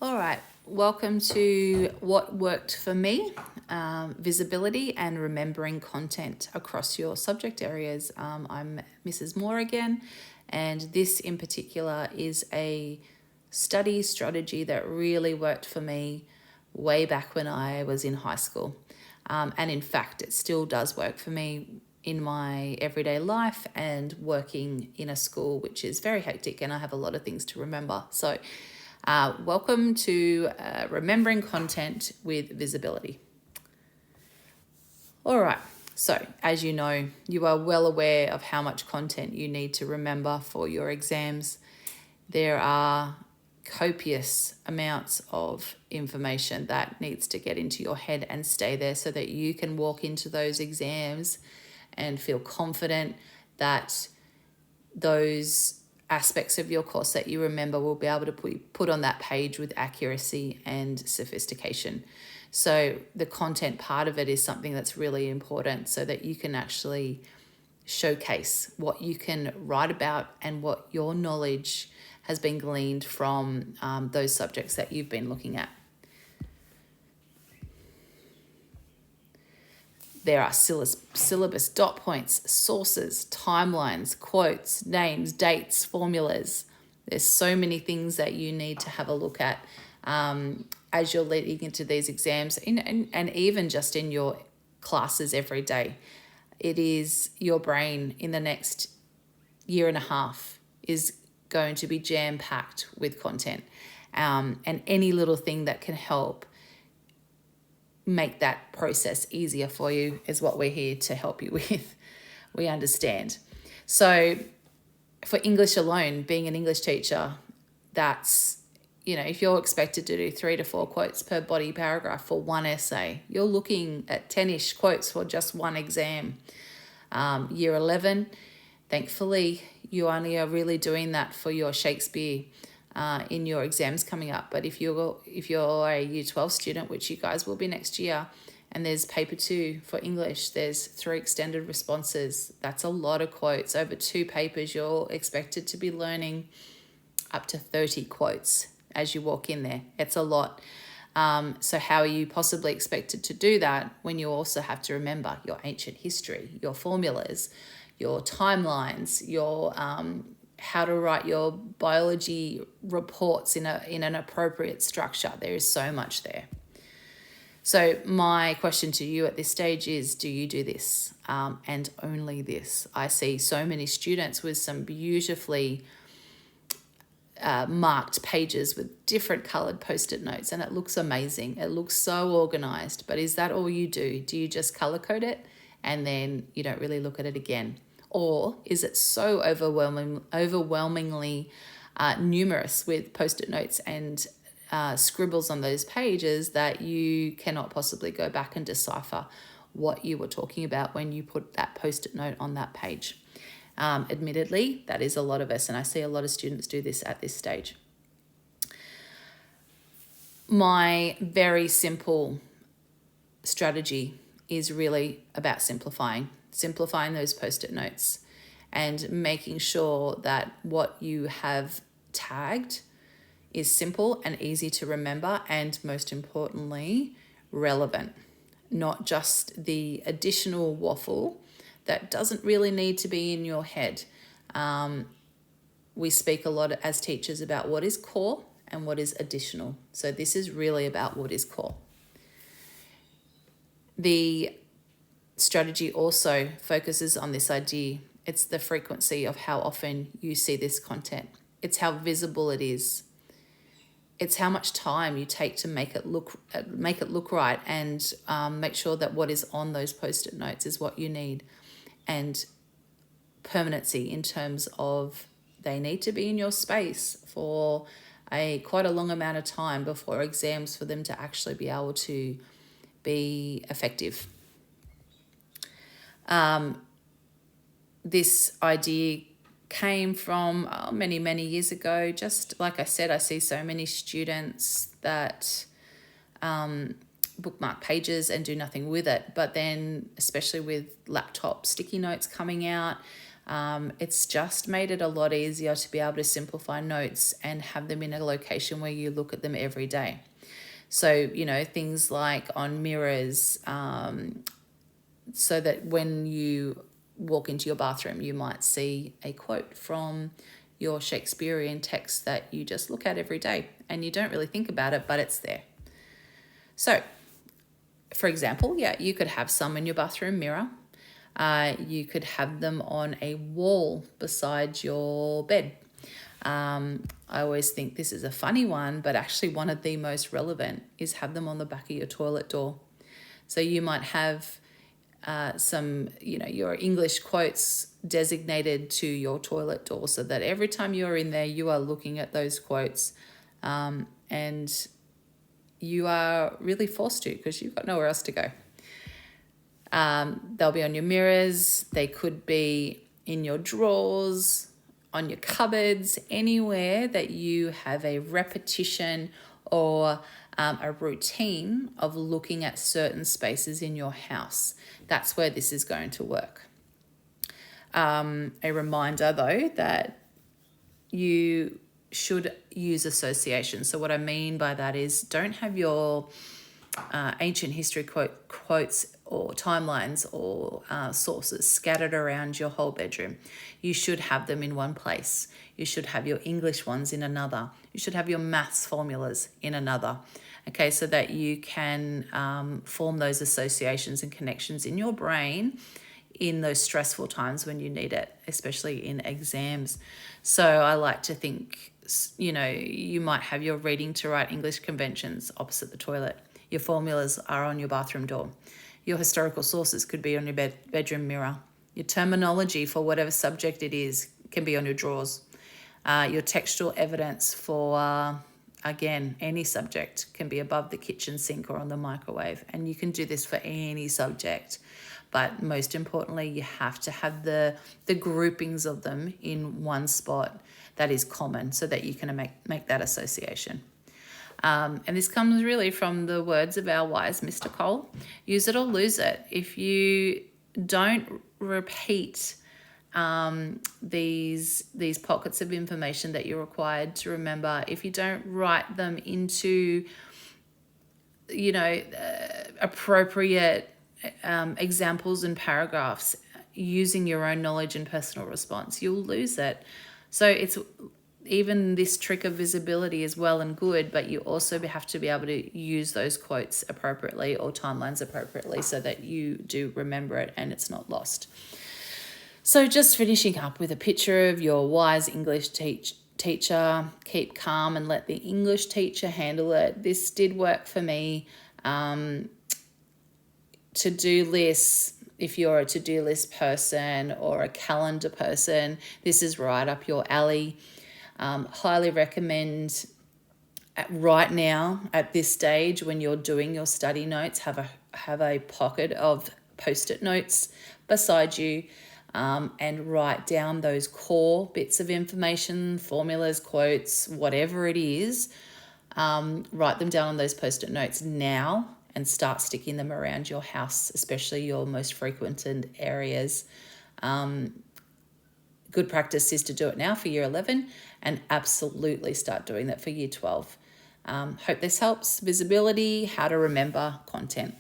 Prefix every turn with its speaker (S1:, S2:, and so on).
S1: All right, welcome to What Worked for Me, Visibility and Remembering Content Across Your Subject Areas. I'm Mrs. Moore again, and this in particular is a study strategy that really worked for me way back when I was in high school. And in fact, it still does work for me in my everyday life and working in a school which is very hectic and I have a lot of things to remember. So welcome to Remembering Content with Visibility. All right, so as you know, you are well aware of how much content you need to remember for your exams. There are copious amounts of information that needs to get into your head and stay there so that you can walk into those exams and feel confident that those aspects of your course that you remember will be able to put on that page with accuracy and sophistication. So the content part of it is something that's really important so that you can actually showcase what you can write about and what your knowledge has been gleaned from those subjects that you've been looking at. There are syllabus dot points, sources, timelines, quotes, names, dates, formulas. There's so many things that you need to have a look at as you're leading into these exams and even just in your classes every day. It is your brain in the next year and a half is going to be jam-packed with content, and any little thing that can help make that process easier for you is what we're here to help you with. We understand. So for English alone, being an English teacher, that's, if you're expected to do 3 to 4 quotes per body paragraph for one essay, you're looking at 10-ish quotes for just one exam. Year 11, thankfully, you only are really doing that for your Shakespeare in your exams coming up. But if you're a Year 12 student, which you guys will be next year, and there's paper 2 for English, there's 3 extended responses. That's a lot of quotes. Over 2 papers, you're expected to be learning up to 30 quotes as you walk in there. It's a lot. So how are you possibly expected to do that when you also have to remember your ancient history, your formulas, your timelines, your how to write your biology reports in an appropriate structure? There is so much there. So my question to you at this stage is, do you do this and only this? I see so many students with some beautifully marked pages with different coloured post-it notes, and it looks amazing. It looks so organised, but is that all you do? Do you just colour code it and then you don't really look at it again? Or is it so overwhelmingly numerous with post-it notes and scribbles on those pages that you cannot possibly go back and decipher what you were talking about when you put that post-it note on that page? Admittedly, that is a lot of us, and I see a lot of students do this at this stage. My very simple strategy is really about simplifying those post-it notes and making sure that what you have tagged is simple and easy to remember, and most importantly, relevant, not just the additional waffle that doesn't really need to be in your head. We speak a lot as teachers about what is core and what is additional. So this is really about what is core. The strategy also focuses on this idea. It's the frequency of how often you see this content. It's how visible it is. It's how much time you take to make it look right, and make sure that what is on those post-it notes is what you need. And permanency in terms of they need to be in your space for quite a long amount of time before exams for them to actually be able to be effective. This idea came from many years ago. Just like I said, I see so many students that bookmark pages and do nothing with it. But then, especially with laptop sticky notes coming out, It's just made it a lot easier to be able to simplify notes and have them in a location where you look at them every day. So, things like on mirrors, so that when you walk into your bathroom, you might see a quote from your Shakespearean text that you just look at every day and you don't really think about it, but it's there. So, for example, you could have some in your bathroom mirror. You could have them on a wall beside your bed. I always think this is a funny one, but actually one of the most relevant is have them on the back of your toilet door. So you might have some, your English quotes designated to your toilet door so that every time you're in there, you are looking at those quotes, and you are really forced to because you've got nowhere else to go. They'll be on your mirrors. They could be in your drawers, on your cupboards, anywhere that you have a repetition or a routine of looking at certain spaces in your house. That's where this is going to work. A reminder, though, that you should use association. So what I mean by that is don't have your ancient history quotes or timelines or sources scattered around your whole bedroom. You should have them in one place. You should have your English ones in another. You should have your maths formulas in another. Okay, so that you can form those associations and connections in your brain in those stressful times when you need it, especially in exams. So I like to think, you might have your reading to write English conventions opposite the toilet. Your formulas are on your bathroom door. Your historical sources could be on your bedroom mirror. Your terminology for whatever subject it is can be on your drawers. Your textual evidence for, again, any subject can be above the kitchen sink or on the microwave. And you can do this for any subject. But most importantly, you have to have the groupings of them in one spot that is common so that you can make that association. And this comes really from the words of our wise Mr. Cole. Use it or lose it. If you don't repeat these pockets of information that you're required to remember, if you don't write them into, appropriate examples and paragraphs using your own knowledge and personal response, you'll lose it. So it's even this trick of visibility is well and good, but you also have to be able to use those quotes appropriately or timelines appropriately so that you do remember it and it's not lost. So just finishing up with a picture of your wise English teacher. Keep calm and let the English teacher handle it. This did work for me. To-do lists, if you're a to-do list person or a calendar person, this is right up your alley. Highly recommend right now at this stage when you're doing your study notes, have a pocket of Post-it notes beside you, and write down those core bits of information, formulas, quotes, whatever it is. Write them down on those Post-it notes now and start sticking them around your house, especially your most frequented areas. Good practice is to do it now for year 11 and absolutely start doing that for year 12. Hope this helps. Visibility, how to remember content.